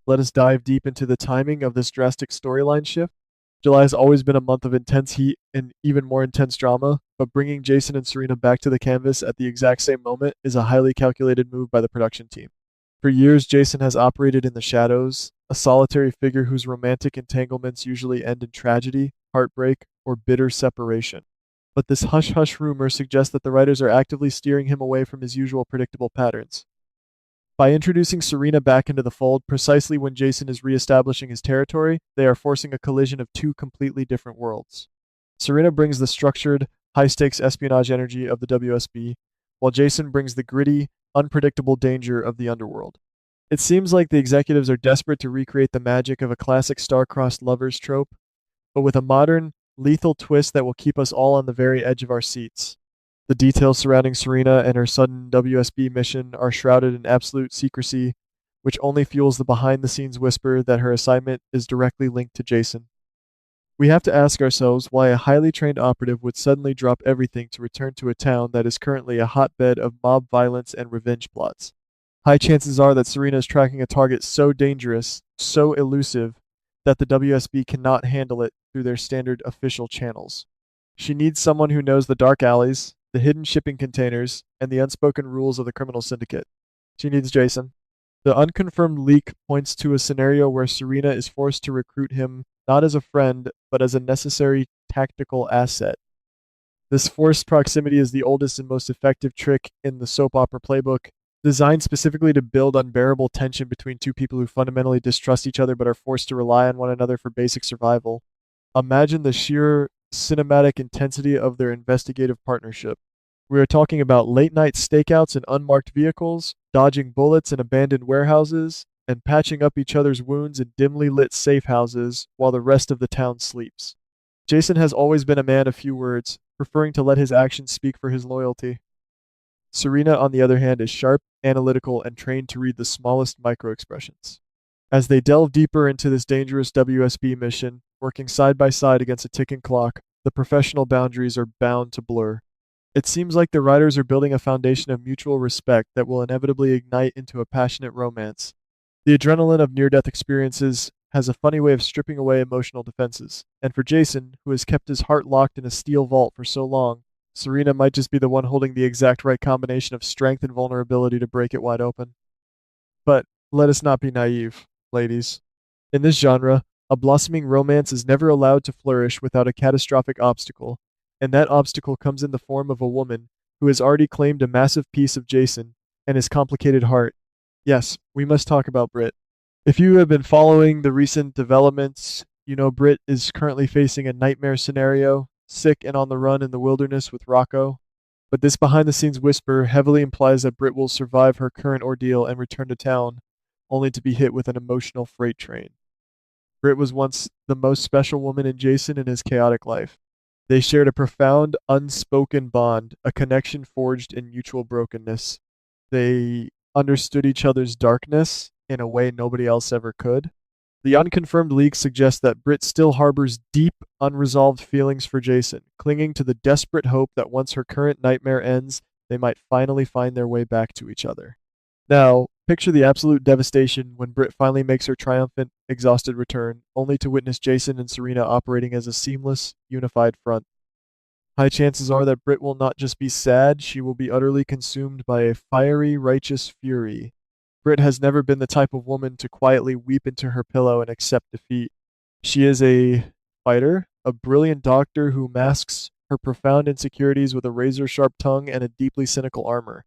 let us dive deep into the timing of this drastic storyline shift. July has always been a month of intense heat and even more intense drama, but bringing Jason and Serena back to the canvas at the exact same moment is a highly calculated move by the production team. For years, Jason has operated in the shadows, a solitary figure whose romantic entanglements usually end in tragedy, heartbreak, or bitter separation. But this hush hush rumor suggests that the writers are actively steering him away from his usual predictable patterns. By introducing Serena back into the fold precisely when Jason is reestablishing his territory, they are forcing a collision of two completely different worlds. Serena brings the structured, high stakes espionage energy of the WSB, while Jason brings the gritty, unpredictable danger of the underworld. It seems like the executives are desperate to recreate the magic of a classic star-crossed lovers trope, but with a modern, lethal twist that will keep us all on the very edge of our seats. The details surrounding Serena and her sudden WSB mission are shrouded in absolute secrecy, which only fuels the behind-the-scenes whisper that her assignment is directly linked to Jason. We have to ask ourselves why a highly trained operative would suddenly drop everything to return to a town that is currently a hotbed of mob violence and revenge plots. High chances are that Serena is tracking a target so dangerous, so elusive, that the WSB cannot handle it through their standard official channels. She needs someone who knows the dark alleys, the hidden shipping containers, and the unspoken rules of the criminal syndicate. She needs Jason. The unconfirmed leak points to a scenario where Serena is forced to recruit him not as a friend, but as a necessary tactical asset. This forced proximity is the oldest and most effective trick in the soap opera playbook, designed specifically to build unbearable tension between two people who fundamentally distrust each other but are forced to rely on one another for basic survival. Imagine the sheer cinematic intensity of their investigative partnership. We are talking about late night stakeouts in unmarked vehicles, dodging bullets in abandoned warehouses, and patching up each other's wounds in dimly lit safe houses while the rest of the town sleeps. Jason has always been a man of few words, preferring to let his actions speak for his loyalty. Serena, on the other hand, is sharp, analytical, and trained to read the smallest microexpressions. As they delve deeper into this dangerous WSB mission, working side by side against a ticking clock, the professional boundaries are bound to blur. It seems like the writers are building a foundation of mutual respect that will inevitably ignite into a passionate romance. The adrenaline of near-death experiences has a funny way of stripping away emotional defenses, and for Jason, who has kept his heart locked in a steel vault for so long, Serena might just be the one holding the exact right combination of strength and vulnerability to break it wide open. But let us not be naive, ladies. In this genre, a blossoming romance is never allowed to flourish without a catastrophic obstacle, and that obstacle comes in the form of a woman who has already claimed a massive piece of Jason and his complicated heart. Yes, we must talk about Britt. If you have been following the recent developments, you know Britt is currently facing a nightmare scenario, sick and on the run in the wilderness with Rocco. But this behind-the-scenes whisper heavily implies that Britt will survive her current ordeal and return to town, only to be hit with an emotional freight train. Britt was once the most special woman in Jason in his chaotic life. They shared a profound, unspoken bond, a connection forged in mutual brokenness. They understood each other's darkness in a way nobody else ever could. The unconfirmed leaks suggest that Britt still harbors deep, unresolved feelings for Jason, clinging to the desperate hope that once her current nightmare ends, they might finally find their way back to each other. Now, picture the absolute devastation when Britt finally makes her triumphant, exhausted return, only to witness Jason and Serena operating as a seamless, unified front. High chances are that Britt will not just be sad, she will be utterly consumed by a fiery, righteous fury. Britt has never been the type of woman to quietly weep into her pillow and accept defeat. She is a fighter, a brilliant doctor who masks her profound insecurities with a razor-sharp tongue and a deeply cynical armor.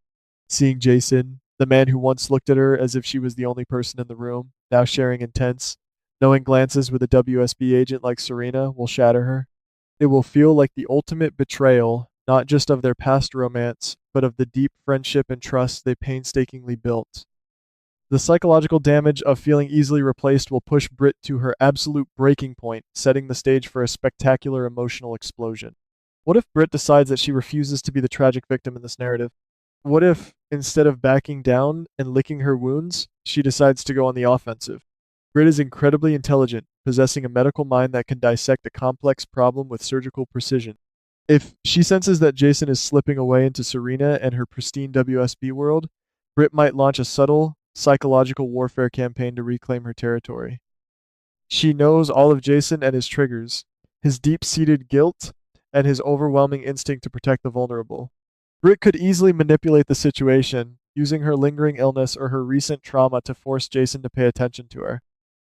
Seeing Jason, the man who once looked at her as if she was the only person in the room, now sharing intense, knowing glances with a WSB agent like Serena, will shatter her. It will feel like the ultimate betrayal, not just of their past romance, but of the deep friendship and trust they painstakingly built. The psychological damage of feeling easily replaced will push Britt to her absolute breaking point, setting the stage for a spectacular emotional explosion. What if Britt decides that she refuses to be the tragic victim in this narrative? What if, instead of backing down and licking her wounds, she decides to go on the offensive? Britt is incredibly intelligent, possessing a medical mind that can dissect a complex problem with surgical precision. If she senses that Jason is slipping away into Serena and her pristine WSB world, Britt might launch a subtle, psychological warfare campaign to reclaim her territory. She knows all of Jason and his triggers, his deep-seated guilt, and his overwhelming instinct to protect the vulnerable. Britt could easily manipulate the situation, using her lingering illness or her recent trauma to force Jason to pay attention to her.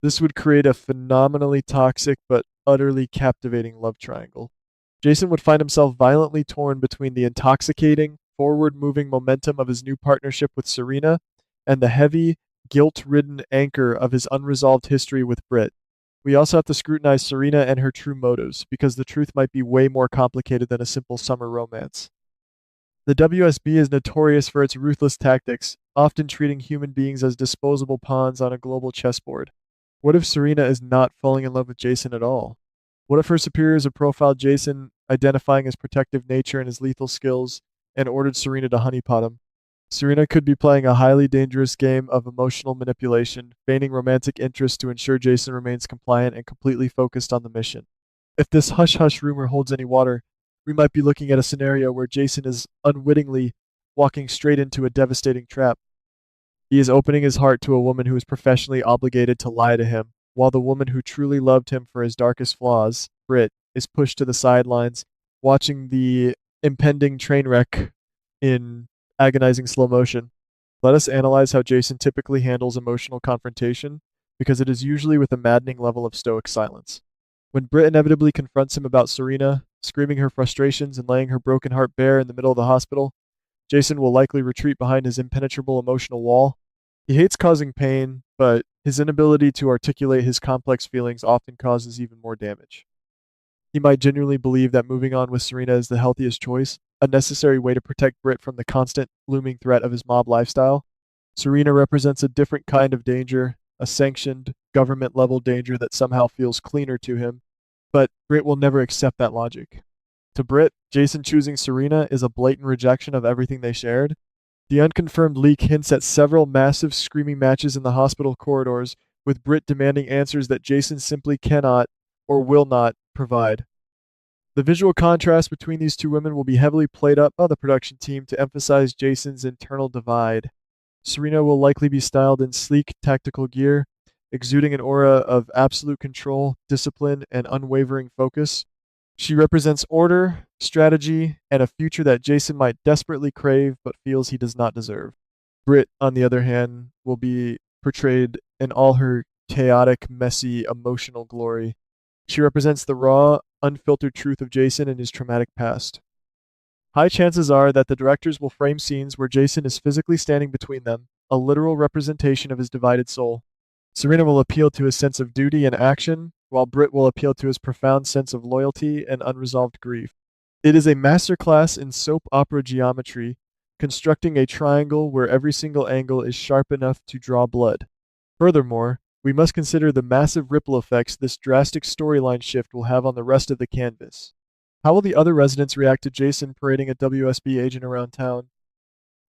This would create a phenomenally toxic but utterly captivating love triangle. Jason would find himself violently torn between the intoxicating, forward-moving momentum of his new partnership with Serena and the heavy, guilt-ridden anchor of his unresolved history with Britt. We also have to scrutinize Serena and her true motives, because the truth might be way more complicated than a simple summer romance. The WSB is notorious for its ruthless tactics, often treating human beings as disposable pawns on a global chessboard. What if Serena is not falling in love with Jason at all? What if her superiors have profiled Jason, identifying his protective nature and his lethal skills, and ordered Serena to honeypot him? Serena could be playing a highly dangerous game of emotional manipulation, feigning romantic interest to ensure Jason remains compliant and completely focused on the mission. If this hush-hush rumor holds any water, we might be looking at a scenario where Jason is unwittingly walking straight into a devastating trap. He is opening his heart to a woman who is professionally obligated to lie to him, while the woman who truly loved him for his darkest flaws, Britt, is pushed to the sidelines, watching the impending train wreck in agonizing slow motion. Let us analyze how Jason typically handles emotional confrontation, because it is usually with a maddening level of stoic silence. When Britt inevitably confronts him about Serena, screaming her frustrations and laying her broken heart bare in the middle of the hospital, Jason will likely retreat behind his impenetrable emotional wall. He hates causing pain, but his inability to articulate his complex feelings often causes even more damage. He might genuinely believe that moving on with Serena is the healthiest choice, a necessary way to protect Britt from the constant, looming threat of his mob lifestyle. Serena represents a different kind of danger, a sanctioned, government-level danger that somehow feels cleaner to him, but Britt will never accept that logic. To Britt, Jason choosing Serena is a blatant rejection of everything they shared. The unconfirmed leak hints at several massive screaming matches in the hospital corridors, with Britt demanding answers that Jason simply cannot or will not provide. The visual contrast between these two women will be heavily played up by the production team to emphasize Jason's internal divide. Serena will likely be styled in sleek, tactical gear, exuding an aura of absolute control, discipline, and unwavering focus. She represents order, strategy, and a future that Jason might desperately crave but feels he does not deserve. Britt, on the other hand, will be portrayed in all her chaotic, messy, emotional glory. She represents the raw, unfiltered truth of Jason and his traumatic past. High chances are that the directors will frame scenes where Jason is physically standing between them, a literal representation of his divided soul. Serena will appeal to his sense of duty and action, while Britt will appeal to his profound sense of loyalty and unresolved grief. It is a masterclass in soap opera geometry, constructing a triangle where every single angle is sharp enough to draw blood. Furthermore, we must consider the massive ripple effects this drastic storyline shift will have on the rest of the canvas. How will the other residents react to Jason parading a WSB agent around town?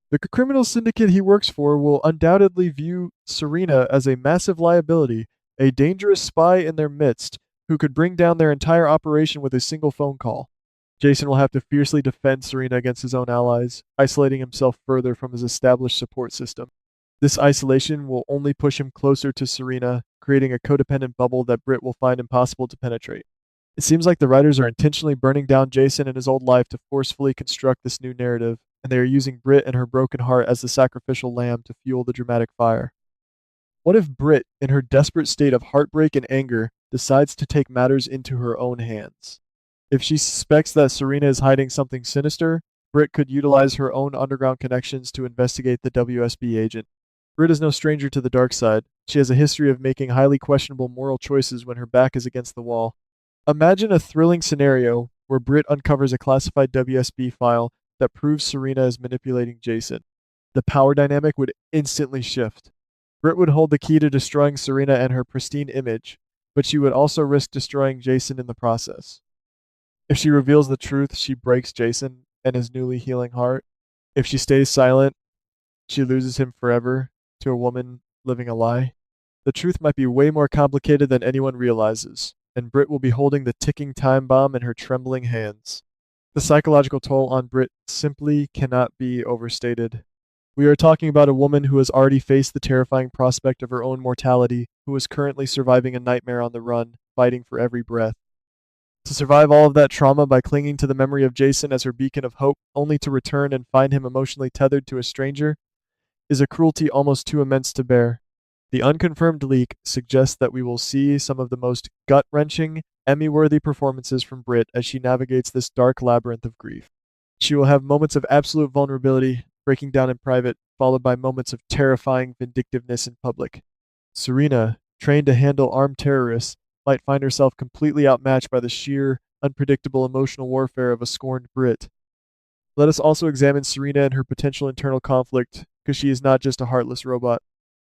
The criminal syndicate he works for will undoubtedly view Serena as a massive liability, a dangerous spy in their midst who could bring down their entire operation with a single phone call. Jason will have to fiercely defend Serena against his own allies, isolating himself further from his established support system. This isolation will only push him closer to Serena, creating a codependent bubble that Britt will find impossible to penetrate. It seems like the writers are intentionally burning down Jason and his old life to forcefully construct this new narrative, and they are using Britt and her broken heart as the sacrificial lamb to fuel the dramatic fire. What if Britt, in her desperate state of heartbreak and anger, decides to take matters into her own hands? If she suspects that Serena is hiding something sinister, Britt could utilize her own underground connections to investigate the WSB agent. Britt is no stranger to the dark side. She has a history of making highly questionable moral choices when her back is against the wall. Imagine a thrilling scenario where Britt uncovers a classified WSB file that proves Serena is manipulating Jason. The power dynamic would instantly shift. Britt would hold the key to destroying Serena and her pristine image, but she would also risk destroying Jason in the process. If she reveals the truth, she breaks Jason and his newly healing heart. If she stays silent, she loses him forever to a woman living a lie. The truth might be way more complicated than anyone realizes, and Britt will be holding the ticking time bomb in her trembling hands. The psychological toll on Britt simply cannot be overstated. We are talking about a woman who has already faced the terrifying prospect of her own mortality, who is currently surviving a nightmare on the run, fighting for every breath. To survive all of that trauma by clinging to the memory of Jason as her beacon of hope, only to return and find him emotionally tethered to a stranger, is a cruelty almost too immense to bear. The unconfirmed leak suggests that we will see some of the most gut wrenching, Emmy worthy performances from Britt as she navigates this dark labyrinth of grief. She will have moments of absolute vulnerability, breaking down in private, followed by moments of terrifying vindictiveness in public. Serena, trained to handle armed terrorists, might find herself completely outmatched by the sheer, unpredictable emotional warfare of a scorned Brit. Let us also examine Serena and her potential internal conflict, because she is not just a heartless robot.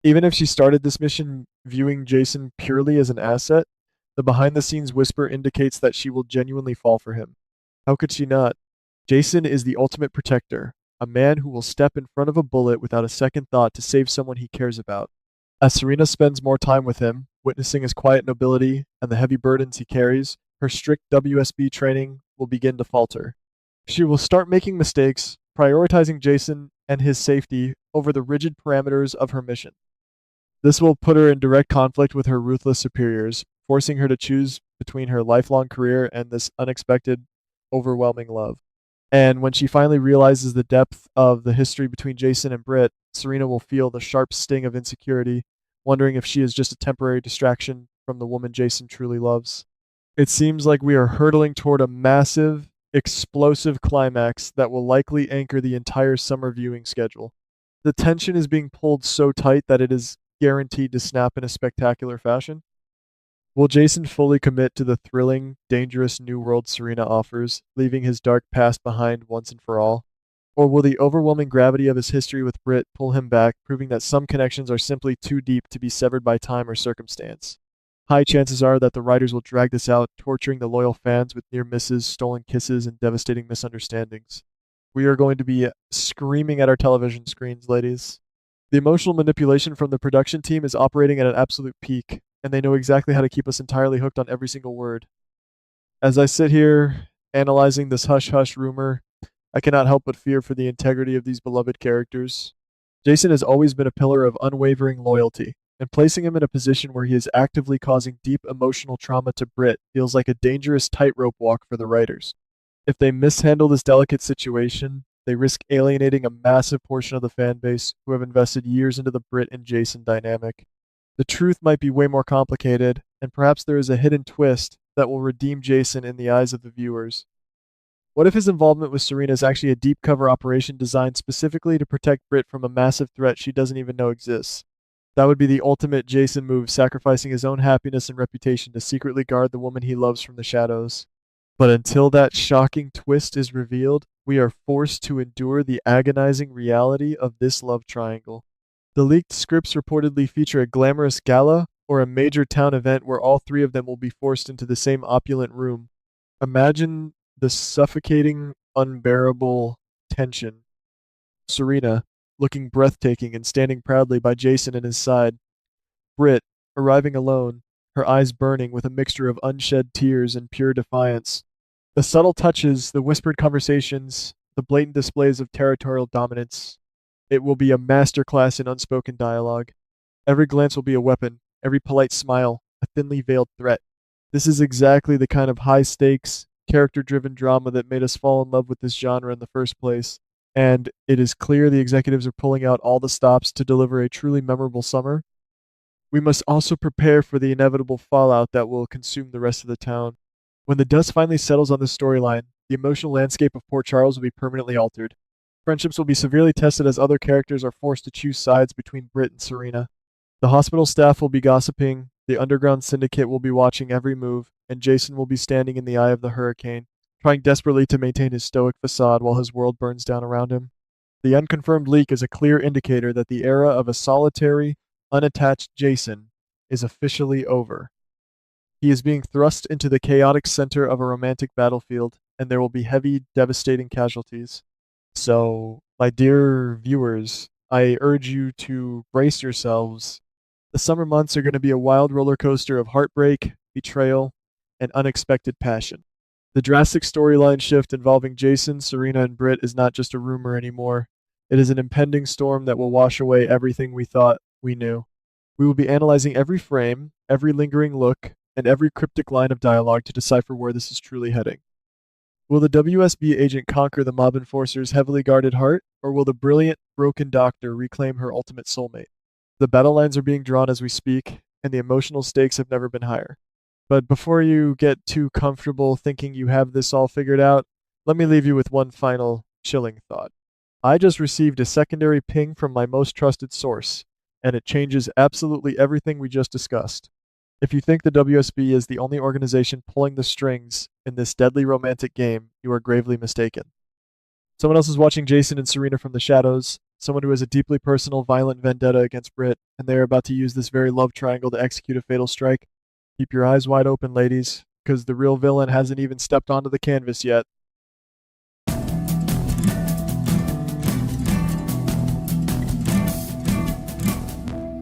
Even if she started this mission viewing Jason purely as an asset, the behind the scenes whisper indicates that she will genuinely fall for him. How could she not? Jason is the ultimate protector, a man who will step in front of a bullet without a second thought to save someone he cares about. As Serena spends more time with him, witnessing his quiet nobility and the heavy burdens he carries, her strict WSB training will begin to falter. She will start making mistakes, prioritizing Jason and his safety over the rigid parameters of her mission. This will put her in direct conflict with her ruthless superiors, forcing her to choose between her lifelong career and this unexpected, overwhelming love. And when she finally realizes the depth of the history between Jason and Britt, Serena will feel the sharp sting of insecurity, wondering if she is just a temporary distraction from the woman Jason truly loves. It seems like we are hurtling toward a massive, explosive climax that will likely anchor the entire summer viewing schedule. The tension is being pulled so tight that it is guaranteed to snap in a spectacular fashion. Will Jason fully commit to the thrilling, dangerous new world Serena offers, leaving his dark past behind once and for all? Or will the overwhelming gravity of his history with Britt pull him back, proving that some connections are simply too deep to be severed by time or circumstance? High chances are that the writers will drag this out, torturing the loyal fans with near misses, stolen kisses, and devastating misunderstandings. We are going to be screaming at our television screens, ladies. The emotional manipulation from the production team is operating at an absolute peak, and they know exactly how to keep us entirely hooked on every single word. As I sit here analyzing this hush hush rumor, I cannot help but fear for the integrity of these beloved characters. Jason has always been a pillar of unwavering loyalty, and placing him in a position where he is actively causing deep emotional trauma to Britt feels like a dangerous tightrope walk for the writers. If they mishandle this delicate situation, they risk alienating a massive portion of the fan base who have invested years into the Britt and Jason dynamic. The truth might be way more complicated, and perhaps there is a hidden twist that will redeem Jason in the eyes of the viewers. What if his involvement with Serena is actually a deep cover operation designed specifically to protect Britt from a massive threat she doesn't even know exists? That would be the ultimate Jason move, sacrificing his own happiness and reputation to secretly guard the woman he loves from the shadows. But until that shocking twist is revealed, we are forced to endure the agonizing reality of this love triangle. The leaked scripts reportedly feature a glamorous gala or a major town event where all three of them will be forced into the same opulent room. Imagine the suffocating, unbearable tension. Serena, looking breathtaking and standing proudly by Jason at his side. Britt, arriving alone, her eyes burning with a mixture of unshed tears and pure defiance. The subtle touches, the whispered conversations, the blatant displays of territorial dominance. It will be a masterclass in unspoken dialogue. Every glance will be a weapon, every polite smile, a thinly veiled threat. This is exactly the kind of high stakes, character driven drama that made us fall in love with this genre in the first place. And it is clear the executives are pulling out all the stops to deliver a truly memorable summer. We must also prepare for the inevitable fallout that will consume the rest of the town. When the dust finally settles on this storyline, the emotional landscape of Port Charles will be permanently altered. Friendships will be severely tested as other characters are forced to choose sides between Britt and Serena. The hospital staff will be gossiping, the underground syndicate will be watching every move, and Jason will be standing in the eye of the hurricane, trying desperately to maintain his stoic facade while his world burns down around him. The unconfirmed leak is a clear indicator that the era of a solitary, unattached Jason is officially over. He is being thrust into the chaotic center of a romantic battlefield, and there will be heavy, devastating casualties. So, my dear viewers, I urge you to brace yourselves. The summer months are going to be a wild roller coaster of heartbreak, betrayal, and unexpected passion. The drastic storyline shift involving Jason, Serena, and Britt is not just a rumor anymore. It is an impending storm that will wash away everything we thought we knew. We will be analyzing every frame, every lingering look, and every cryptic line of dialogue to decipher where this is truly heading. Will the WSB agent conquer the mob enforcer's heavily guarded heart, or will the brilliant, broken doctor reclaim her ultimate soulmate? The battle lines are being drawn as we speak, and the emotional stakes have never been higher. But before you get too comfortable thinking you have this all figured out, let me leave you with one final chilling thought. I just received a secondary ping from my most trusted source, and it changes absolutely everything we just discussed. If you think the WSB is the only organization pulling the strings in this deadly romantic game, you are gravely mistaken. Someone else is watching Jason and Serena from the shadows, someone who has a deeply personal, violent vendetta against Britt, and they are about to use this very love triangle to execute a fatal strike. Keep your eyes wide open, ladies, because the real villain hasn't even stepped onto the canvas yet.